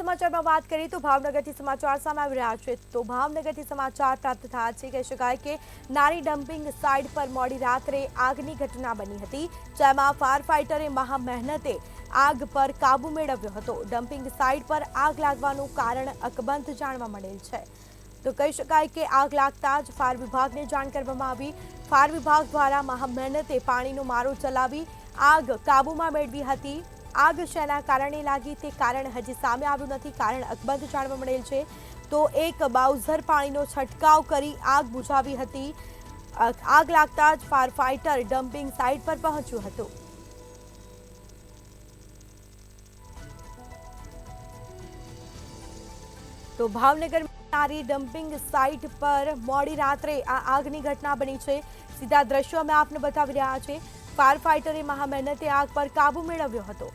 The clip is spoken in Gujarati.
સમાચારમાં વાત કરીએ તો ભાવનગરથી સમાચાર સામે આવી રહ્યા છે। તો ભાવનગરથી સમાચાર પ્રાપ્ત થયા છે કહી શકાય કે નાની ડમ્પિંગ સાઇટ પર મોડી રાત્રે આગની ઘટના બની હતી, જેમાં ફાયર ફાઇટરે મહા મહેનતે આગ પર કાબુ મેળવ્યો હતો। ડમ્પિંગ સાઇટ પર આગ લાગવાનું કારણ અકબંધ જાણવા મળેલ છે। તો કહી શકાય કે આગ લાગતા જ ફાયર વિભાગને જાણ કરવામાં આવી। ફાયર વિભાગ દ્વારા મહા મહેનતે પાણીનો મારો ચલાવી આગ કાબૂમાં મેળવી હતી। આગ શેના કારણે લાગી તે કારણ હજી સામે આવ્યું નથી, કારણ અકબંધ જાણવા મળેલ છે। તો એક બાઉઝર પાણીનો છંટકાવ કરી આગ બુઝાવી હતી। આગ લાગતા જ ફાયર ફાઇટર ડમ્પિંગ સાઇટ પર પહોંચ્યું હતું। તો ભાવનગર નારી ડમ્પિંગ સાઇટ પર મોડી રાત્રે આ આગની ઘટના બની છે। સીધા દ્રશ્યો અમે આપને બતાવી રહ્યા છે। ફાયર ફાઇટરે મહા મહેનતે આગ પર કાબુ મેળવ્યો હતો।